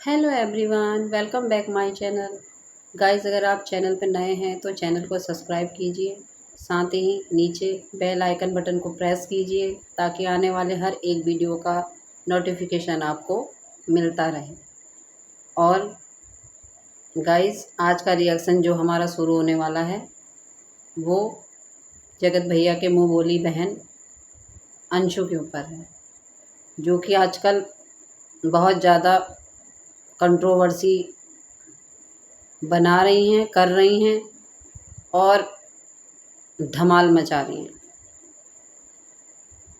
Hello everyone, welcome back my channel. Guys, अगर आप channel पर नए हैं तो चैनल को सब्सक्राइब कीजिए। साथ ही नीचे बेल आइकन बटन को प्रेस कीजिए ताकि आने वाले हर एक वीडियो का नोटिफिकेशन आपको मिलता रहे। और गाइस, आज का रिएक्शन जो हमारा शुरू होने वाला है वो जगत भैया के मुँह बोली बहन अंशु के ऊपर है, जो कि आजकल बहुत ज़्यादा कंट्रोवर्सी बना रही हैं, कर रही हैं और धमाल मचा रही हैं।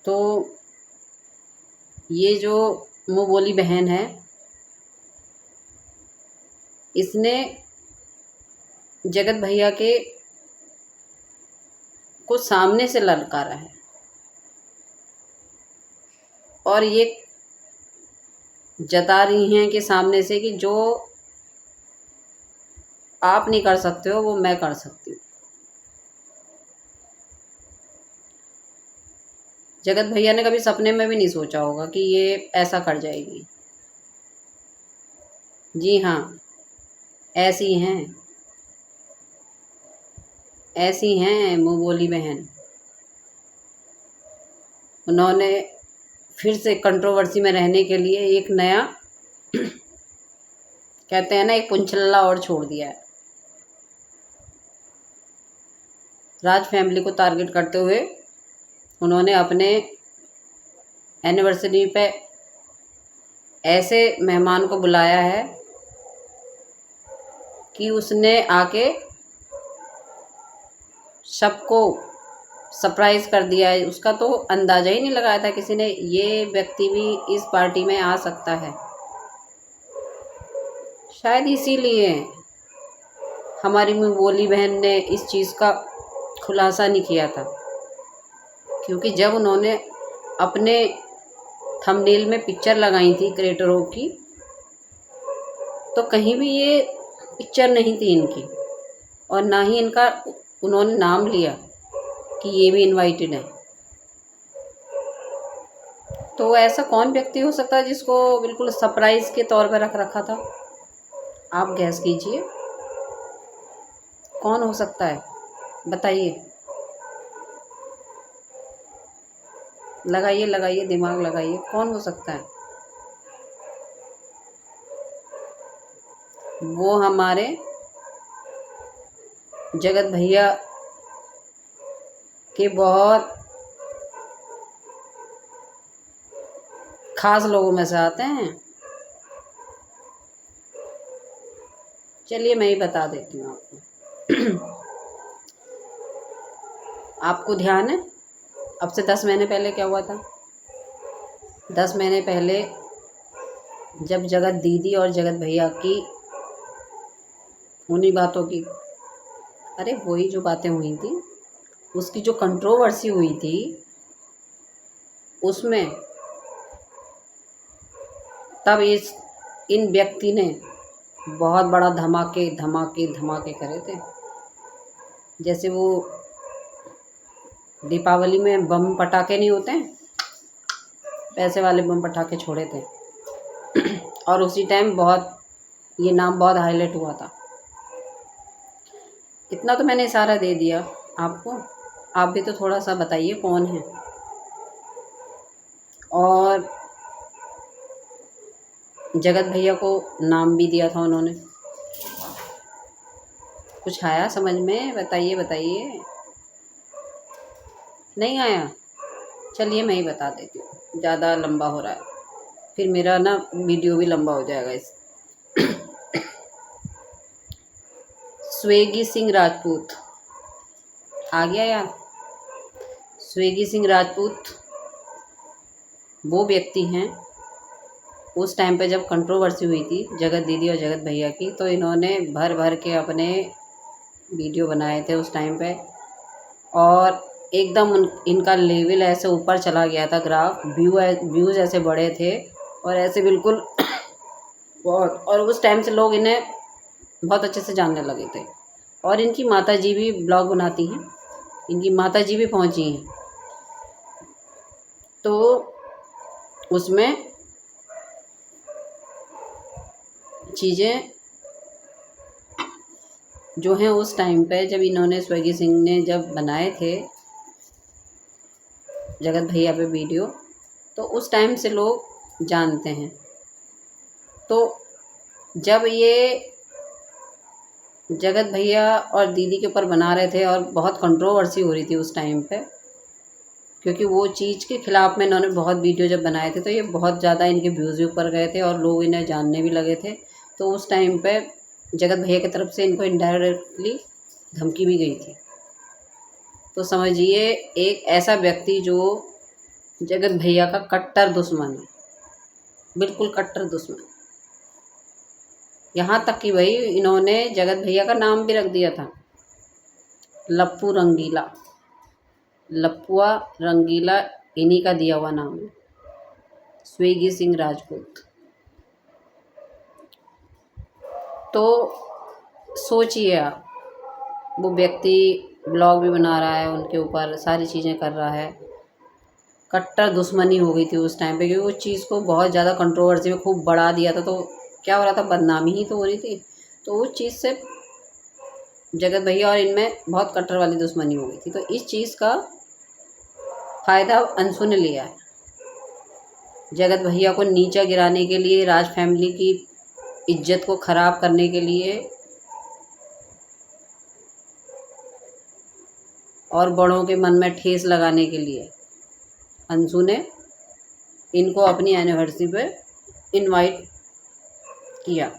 तो ये जो मुँह बोली बहन है, इसने जगत भैया के को सामने से ललकारा है और ये जता रही हैं कि सामने से कि जो आप नहीं कर सकते हो वो मैं कर सकती हूँ। जगत भैया ने कभी सपने में भी नहीं सोचा होगा कि ये ऐसा कर जाएगी। जी हाँ, ऐसी हैं, ऐसी हैं मुँह बोली बहन। उन्होंने फिर से कंट्रोवर्सी में रहने के लिए एक नया कहते हैं ना, एक पुंछल्ला और छोड़ दिया है। राज फैमिली को टारगेट करते हुए उन्होंने अपने एनिवर्सरी पे ऐसे मेहमान को बुलाया है कि उसने आके सबको सरप्राइज़ कर दिया है। उसका तो अंदाज़ा ही नहीं लगाया था किसी ने ये व्यक्ति भी इस पार्टी में आ सकता है। शायद इसीलिए हमारी मुँह बोली बहन ने इस चीज़ का खुलासा नहीं किया था, क्योंकि जब उन्होंने अपने थंबनेल में पिक्चर लगाई थी क्रिएटरों की, तो कहीं भी ये पिक्चर नहीं थी इनकी और ना ही इनका उन्होंने नाम लिया कि ये भी इनवाइटेड है। तो ऐसा कौन व्यक्ति हो सकता है जिसको बिल्कुल सरप्राइज़ के तौर पर रख रखा था? आप गैस कीजिए, कौन हो सकता है? बताइए, लगाइए लगाइए, दिमाग लगाइए, कौन हो सकता है? वो हमारे जगत भैया के बहुत खास लोगों में से आते हैं। चलिए मैं ही बता देती हूँ आपको। आपको ध्यान है अब से 10 महीने पहले क्या हुआ था? 10 महीने पहले जब जगत दीदी और जगत भैया की उन्हीं बातों की, अरे वही जो बातें हुई थी, उसकी जो कंट्रोवर्सी हुई थी, उसमें तब इन व्यक्ति ने बहुत बड़ा धमाके धमाके धमाके करे थे। जैसे वो दीपावली में बम पटाखे नहीं होते हैं, पैसे वाले बम पटाखे छोड़े थे और उसी टाइम बहुत ये नाम बहुत हाईलाइट हुआ था। इतना तो मैंने इशारा दे दिया आपको, आप भी तो थोड़ा सा बताइए कौन है। और जगत भैया को नाम भी दिया था उन्होंने। कुछ आया समझ में? बताइए बताइए। नहीं आया? चलिए मैं ही बता देती हूँ, ज़्यादा लंबा हो रहा है, फिर मेरा ना वीडियो भी लंबा हो जाएगा। इस स्वेगी सिंह राजपूत आ गया यार। स्वेगी सिंह राजपूत वो व्यक्ति हैं, उस टाइम पे जब कंट्रोवर्सी हुई थी जगत दीदी और जगत भैया की, तो इन्होंने भर भर के अपने वीडियो बनाए थे उस टाइम पे और एकदम इनका लेवल ऐसे ऊपर चला गया था, ग्राफ व्यूज़ ऐसे बढ़े थे और ऐसे बिल्कुल बहुत। और उस टाइम से लोग इन्हें बहुत अच्छे से जानने लगे थे। और इनकी माताजी भी ब्लॉग बनाती हैं, इनकी माताजी भी पहुंची हैं, तो उसमें चीज़ें जो हैं उस टाइम पे जब इन्होंने स्वेगी सिंह ने जब बनाए थे जगत भैया पे वीडियो, तो उस टाइम से लोग जानते हैं। तो जब ये जगत भैया और दीदी के ऊपर बना रहे थे और बहुत कंट्रोवर्सी हो रही थी उस टाइम पे, क्योंकि वो चीज़ के ख़िलाफ़ में इन्होंने बहुत वीडियो जब बनाए थे तो ये बहुत ज़्यादा इनके व्यूज़ भी ऊपर गए थे और लोग इन्हें जानने भी लगे थे। तो उस टाइम पे जगत भैया की तरफ से इनको इनडायरेक्टली धमकी भी गई थी। तो समझिए एक ऐसा व्यक्ति जो जगत भैया का कट्टर दुश्मन है, बिल्कुल कट्टर दुश्मन। यहाँ तक कि भाई इन्होंने जगत भैया का नाम भी रख दिया था लप्पू रंगीला। लप्पुआ रंगीला इन्हीं का दिया हुआ नाम है, स्वेगी सिंह राजपूत। तो सोचिए आप, वो व्यक्ति ब्लॉग भी बना रहा है, उनके ऊपर सारी चीज़ें कर रहा है। कट्टर दुश्मनी हो गई थी उस टाइम पे, क्योंकि उस चीज़ को बहुत ज़्यादा कंट्रोवर्सी में खूब बढ़ा दिया था। तो क्या हो रहा था, बदनामी ही तो हो रही थी। तो उस चीज़ से जगत भैया और इनमें बहुत कट्टर वाली दुश्मनी हो गई थी। तो इस चीज़ का फ़ायदा अंशु ने लिया है, जगत भैया को नीचा गिराने के लिए, राज फैमिली की इज्जत को ख़राब करने के लिए और बड़ों के मन में ठेस लगाने के लिए अंशु ने इनको अपनी एनिवर्सरी पे इनवाइट किया।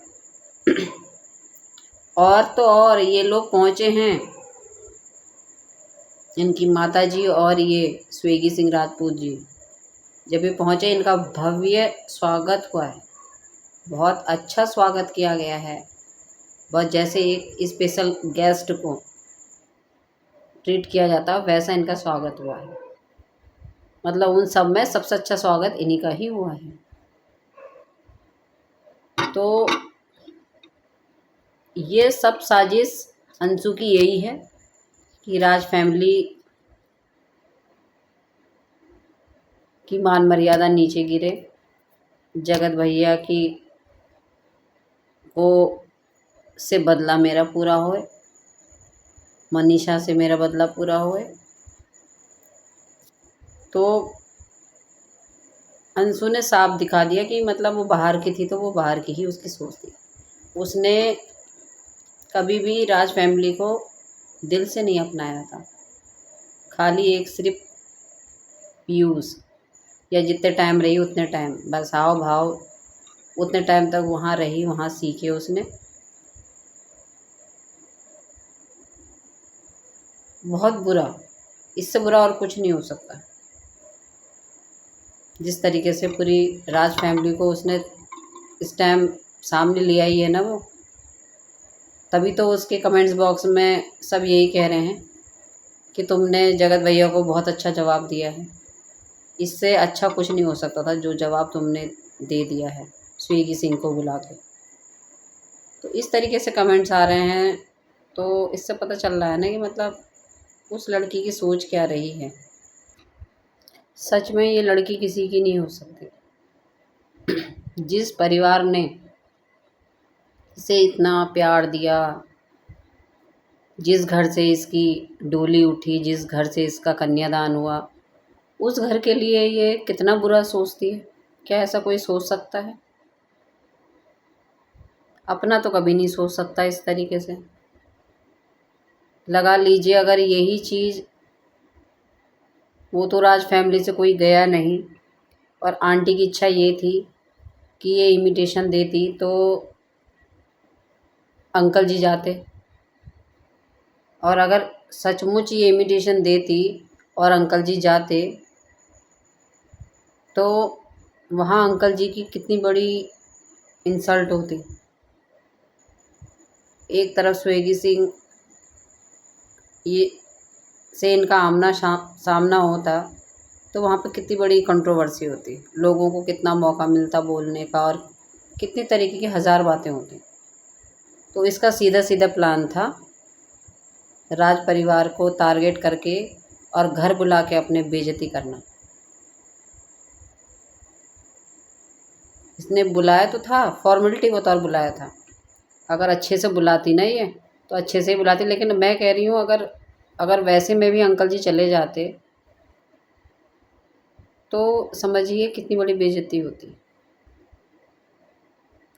और तो और ये लोग पहुँचे हैं, इनकी माताजी और ये स्वेगी सिंह राजपूत जी जब ये पहुँचे, इनका भव्य स्वागत हुआ है, बहुत अच्छा स्वागत किया गया है। बहुत जैसे एक स्पेशल गेस्ट को ट्रीट किया जाता है वैसा इनका स्वागत हुआ है। मतलब उन सब में सबसे अच्छा स्वागत इन्हीं का ही हुआ है। तो ये सब साजिश अंशु की यही है कि राज फैमिली की मान मर्यादा नीचे गिरे, जगत भैया की को से बदला मेरा पूरा होए, मनीषा से मेरा बदला पूरा होए। तो अंशु ने साफ दिखा दिया कि मतलब वो बाहर की थी तो वो बाहर की ही उसकी सोच थी। उसने कभी भी राज फैमिली को दिल से नहीं अपनाया था, खाली एक सिर्फ व्यूज़ या जितने टाइम रही उतने टाइम बस हाव भाव उतने टाइम तक वहाँ रही, वहाँ सीखे उसने। बहुत बुरा, इससे बुरा और कुछ नहीं हो सकता। जिस तरीके से पूरी राज फैमिली को उसने इस टाइम सामने ले आई है ना वो, तभी तो उसके कमेंट्स बॉक्स में सब यही कह रहे हैं कि तुमने जगत भैया को बहुत अच्छा जवाब दिया है। इससे अच्छा कुछ नहीं हो सकता था जो जवाब तुमने दे दिया है स्वेगी सिंह को बुला के। तो इस तरीके से कमेंट्स आ रहे हैं, तो इससे पता चल रहा है ना कि मतलब उस लड़की की सोच क्या रही है। सच में ये लड़की किसी की नहीं हो सकती। जिस परिवार ने इसे इतना प्यार दिया, जिस घर से इसकी डोली उठी, जिस घर से इसका कन्यादान हुआ, उस घर के लिए ये कितना बुरा सोचती है। क्या ऐसा कोई सोच सकता है? अपना तो कभी नहीं सोच सकता इस तरीके से। लगा लीजिए अगर यही चीज़, वो तो राज फैमिली से कोई गया नहीं और आंटी की इच्छा ये थी कि ये इमिटेशन देती तो अंकल जी जाते, और अगर सचमुच ये इमिटेशन देती और अंकल जी जाते तो वहाँ अंकल जी की कितनी बड़ी इंसल्ट होती। एक तरफ स्वेगी सिंह ये से इनका आमना सामना होता तो वहाँ पे कितनी बड़ी कंट्रोवर्सी होती, लोगों को कितना मौका मिलता बोलने का और कितनी तरीके की हज़ार बातें होती। तो इसका सीधा सीधा प्लान था राज परिवार को टारगेट करके और घर बुला के अपने बेइज्जती करना। इसने बुलाया तो था, फॉर्मेलिटी बतौर बुलाया था। अगर अच्छे से बुलाती ना ये तो अच्छे से ही बुलाती, लेकिन मैं कह रही हूँ अगर वैसे में भी अंकल जी चले जाते तो समझिए कितनी बड़ी बेइज्जती होती।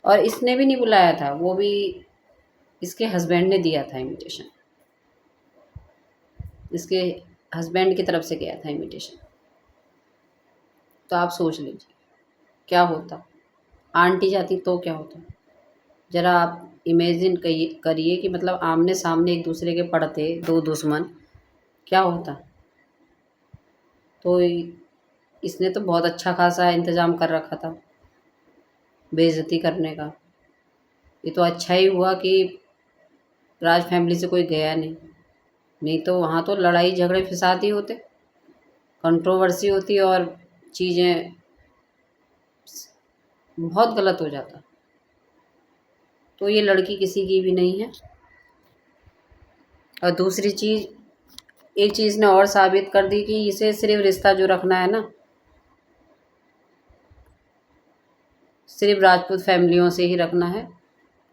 और इसने भी नहीं बुलाया था, वो भी इसके हस्बैंड ने दिया था इनविटेशन, इसके हस्बैंड की तरफ से गया था इनविटेशन। तो आप सोच लीजिए क्या होता, आंटी जाती तो क्या होता। ज़रा आप इमेजिन करिए कि मतलब आमने सामने एक दूसरे के पड़ते दो दुश्मन, क्या होता। तो इसने तो बहुत अच्छा खासा इंतज़ाम कर रखा था बेइज्जती करने का। ये तो अच्छा ही हुआ कि राज फैमिली से कोई गया नहीं, नहीं तो वहाँ तो लड़ाई झगड़े फिसाद ही होते, कंट्रोवर्सी होती और चीज़ें बहुत गलत हो जाता। तो ये लड़की किसी की भी नहीं है। और दूसरी चीज़, एक चीज़ ने और साबित कर दी कि इसे सिर्फ रिश्ता जो रखना है ना, सिर्फ राजपूत फैमिलियों से ही रखना है।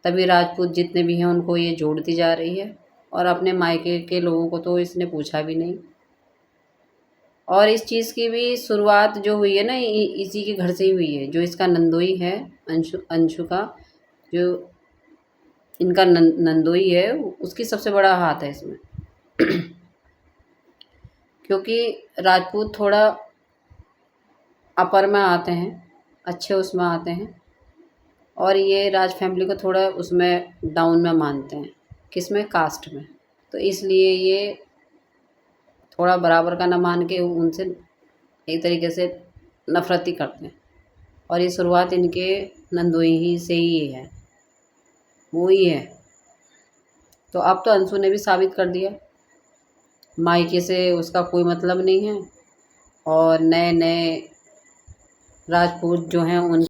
तभी राजपूत जितने भी हैं उनको ये जोड़ती जा रही है, और अपने मायके के लोगों को तो इसने पूछा भी नहीं। और इस चीज़ की भी शुरुआत जो हुई है ना, इसी के घर से ही हुई है। जो इसका नंदोई है, अंशु का जो इनका नंदोई है, उसकी सबसे बड़ा हाथ है इसमें। क्योंकि राजपूत थोड़ा अपर में आते हैं, अच्छे उसमें आते हैं, और ये राज फैमिली को थोड़ा उसमें डाउन में मानते हैं, किसमें, कास्ट में। तो इसलिए ये थोड़ा बराबर का ना मान के उनसे एक तरीके से नफ़रत ही करते हैं। और ये शुरुआत इनके नंदोई ही से ही है, वो ही है। तो अब तो अंशु ने भी साबित कर दिया मायके से उसका कोई मतलब नहीं है, और नए नए राजपूत जो हैं उन